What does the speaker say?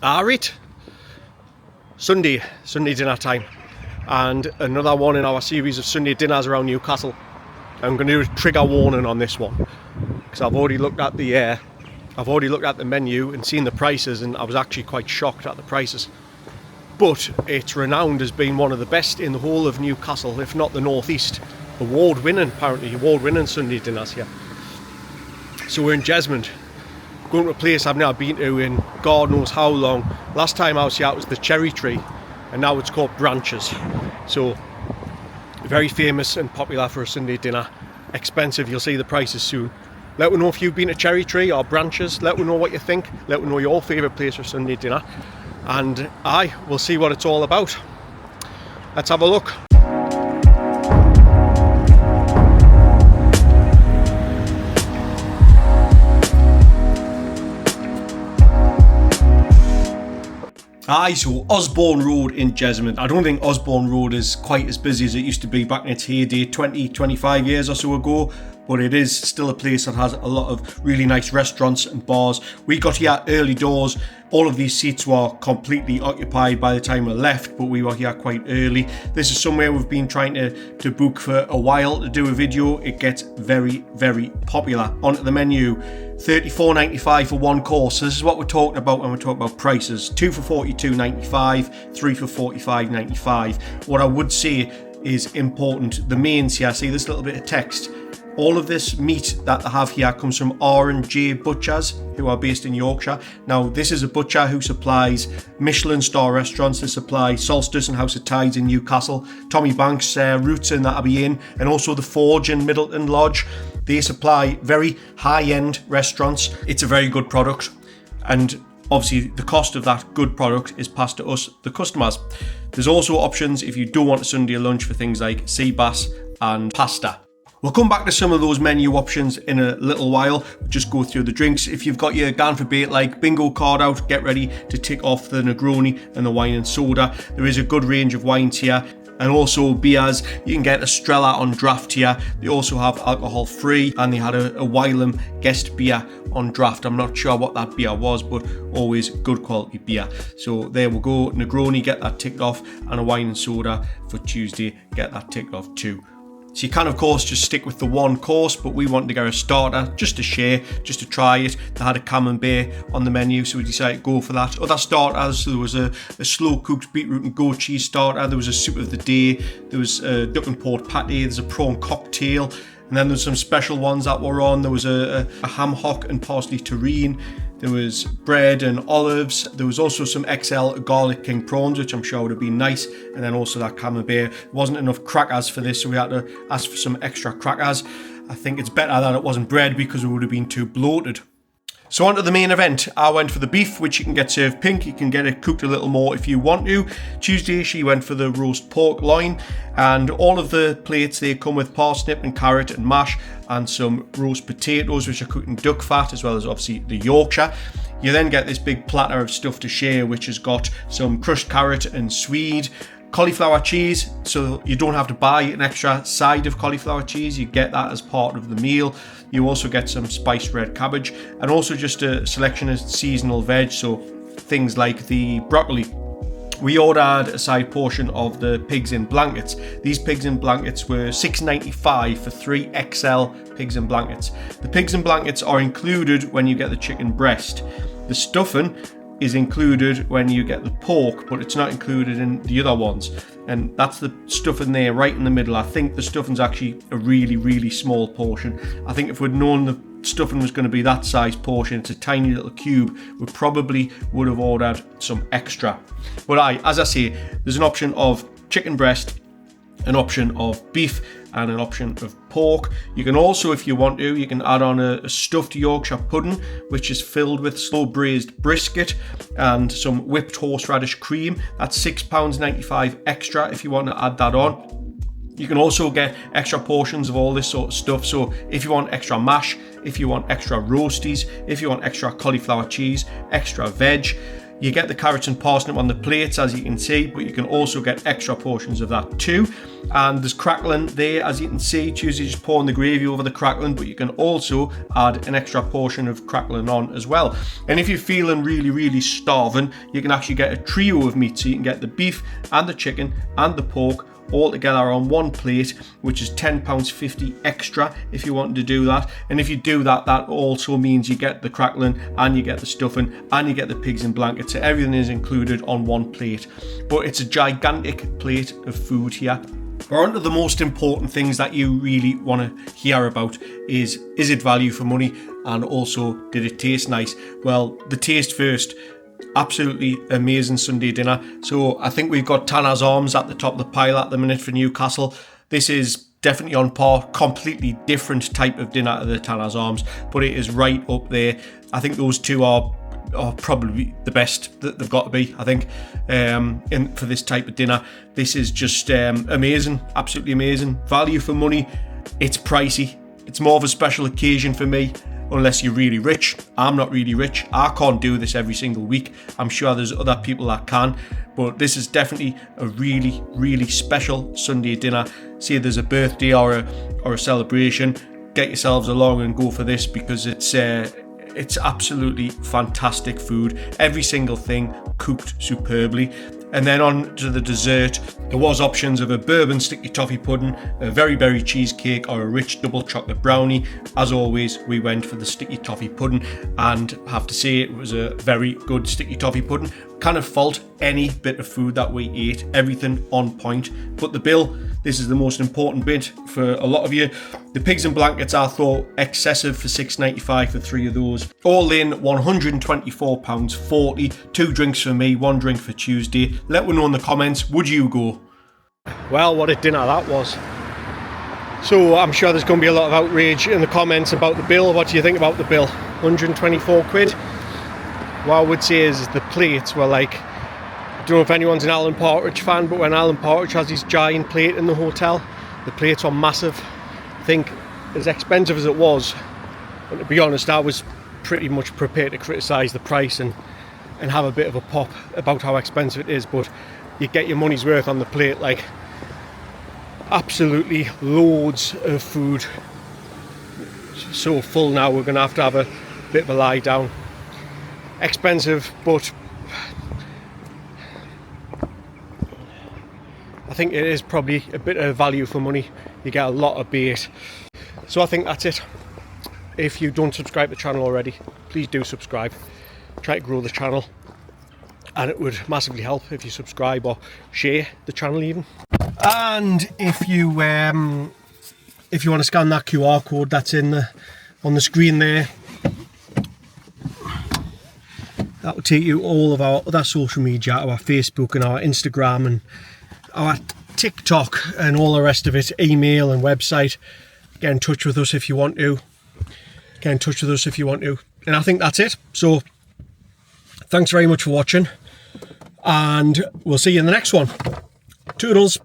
Alright, Sunday dinner time, and another one in our series of Sunday dinners around Newcastle. I'm going to do a trigger warning on this one because I've already looked at the menu and seen the prices, and I was actually quite shocked at the prices. But it's renowned as being one of the best in the whole of Newcastle, if not the northeast. Award-winning Sunday dinners here. So we're in Jesmond, going to a place I've never been to in God knows how long. Last time I was here it was the Cherry Tree, and now it's called Branches. So very famous and popular for a Sunday dinner. Expensive, you'll see the prices soon. Let me know if you've been to Cherry Tree or Branches. Let me know what you think. Let me know your favourite place for Sunday dinner, and we'll see what it's all about. Let's have a look. So Osborne Road in Jesmond. I don't think Osborne Road is quite as busy as it used to be back in its heyday 25 years or so ago, but it is still a place that has a lot of really nice restaurants and bars. We got here early doors. All of these seats were completely occupied by the time we left, but we were here quite early. This is somewhere we've been trying to book for a while to do a video. It gets very, very popular. Onto the menu, $34.95 for one course. So this is what we're talking about when we're talking about prices. 2 for $42.95, 3 for $45.95. What I would say is important, the mains here, see this little bit of text. All of this meat that they have here comes from R&J Butchers, who are based in Yorkshire. Now, this is a butcher who supplies Michelin star restaurants. They supply Solstice and House of Tides in Newcastle, Tommy Banks' Roots in that Abbey Inn, and also the Forge in Middleton Lodge. They supply very high-end restaurants. It's a very good product, and obviously the cost of that good product is passed to us, the customers. There's also options if you don't want a Sunday lunch for things like sea bass and pasta. We'll come back to some of those menu options in a little while. We'll just go through the drinks. If you've got your Gan for Bait like bingo card out, get ready to tick off the Negroni and the wine and soda. There is a good range of wines here, and also beers. You can get Estrella on draft here. They also have alcohol free, and they had a Wylam guest beer on draft. I'm not sure what that beer was, but always good quality beer. So there we go, Negroni, get that ticked off, and a wine and soda for Tuesday, get that ticked off too. So you can, of course, just stick with the one course, but we wanted to get a starter just to share, just to try it. They had a camembert on the menu, so we decided to go for that. Other starters, there was a slow-cooked beetroot and goat cheese starter. There was a soup of the day. There was a duck and pork patty. There's a prawn cocktail. And then there's some special ones that were on. There was a ham hock and parsley terrine. There was bread and olives. There was also some XL garlic king prawns, which I'm sure would have been nice. And then also that camembert. There wasn't enough crackers for this, so we had to ask for some extra crackers. I think it's better that it wasn't bread because it would have been too bloated. So on to the main event. I went for the beef, which you can get served pink. You can get it cooked a little more if you want to. Tuesday, she went for the roast pork loin. And all of the plates, they come with parsnip and carrot and mash and some roast potatoes, which are cooked in duck fat, as well as obviously the Yorkshire. You then get this big platter of stuff to share, which has got some crushed carrot and swede, cauliflower cheese, so you don't have to buy an extra side of cauliflower cheese. You get that as part of the meal. You also get some spiced red cabbage, and also just a selection of seasonal veg, so things like the broccoli. We ordered a side portion of the pigs in blankets. These pigs in blankets were $6.95 for 3 XL pigs in blankets. The pigs in blankets are included when you get the chicken breast. The stuffing is included when you get the pork, but it's not included in the other ones. And that's the stuffing there right in the middle. I think the stuffing's actually a really, really small portion. I think if we'd known the stuffing was going to be that size portion, it's a tiny little cube, we probably would have ordered some extra. But as I say, there's an option of chicken breast, an option of beef, and an option of pork. You can also, if you want to, you can add on a stuffed Yorkshire pudding, which is filled with slow braised brisket and some whipped horseradish cream. That's £6.95 extra if you want to add that on. You can also get extra portions of all this sort of stuff. So if you want extra mash, if you want extra roasties, if you want extra cauliflower cheese, extra veg, You get the carrots and parsnip on the plates, as you can see, but you can also get extra portions of that too. And there's crackling there, as you can see. It's usually just pouring the gravy over the crackling, but you can also add an extra portion of crackling on as well. And if you're feeling really starving, you can actually get a trio of meat. So you can get the beef and the chicken and the pork all together on one plate, which is £10.50 extra if you want to do that. And if you do that, that also means you get the crackling and you get the stuffing and you get the pigs in blankets. So everything is included on one plate, but it's a gigantic plate of food here. But on to the most important things that you really want to hear about is it value for money, and also did it taste nice? Well, the taste first. Absolutely amazing Sunday dinner. So I think we've got Tanner's Arms at the top of the pile at the minute for Newcastle. This is definitely on par, completely different type of dinner to the Tanner's Arms, but it is right up there. I think those two are probably the best that they've got to be, I think, for this type of dinner. This is just amazing, absolutely amazing. Value for money. It's pricey. It's more of a special occasion for me. Unless you're really rich. I'm not really rich. I can't do this every single week. I'm sure there's other people that can, but this is definitely a really special Sunday dinner. Say there's a birthday or a celebration, get yourselves along and go for this, because it's absolutely fantastic food. Every single thing cooked superbly. And then on to the dessert. There was options of a bourbon sticky toffee pudding, a very cheesecake, or a rich double chocolate brownie. As always, we went for the sticky toffee pudding, and I have to say it was a very good sticky toffee pudding. Can't fault any bit of food that we ate, everything on point. But the bill, this is the most important bit for a lot of you. The pigs and blankets I thought excessive for £6.95 for 3 of those. All in £124.40. 2 drinks for me, 1 drink for Tuesday. Let me know in the comments, would you go? Well, what a dinner that was. So I'm sure there's going to be a lot of outrage in the comments about the bill. What do you think about the bill? 124 quid? What I would say is the plates were like, I don't know if anyone's an Alan Partridge fan, but when Alan Partridge has his giant plate in the hotel, the plates are massive. I think as expensive as it was, and to be honest, I was pretty much prepared to criticise the price and have a bit of a pop about how expensive it is, but you get your money's worth on the plate. Like, absolutely loads of food. So full now, we're going to have a bit of a lie down. Expensive, but I think it is probably a bit of value for money. You get a lot of bait. So I think that's it. If you don't subscribe to the channel already, please do subscribe. Try to grow the channel, and it would massively help if you subscribe or share the channel even. And if you want to scan that QR code that's on the screen there, that will take you all of our other social media, our Facebook and our Instagram and our TikTok and all the rest of it, email and website. Get in touch with us if you want to. And I think that's it. So thanks very much for watching, and we'll see you in the next one. Toodles.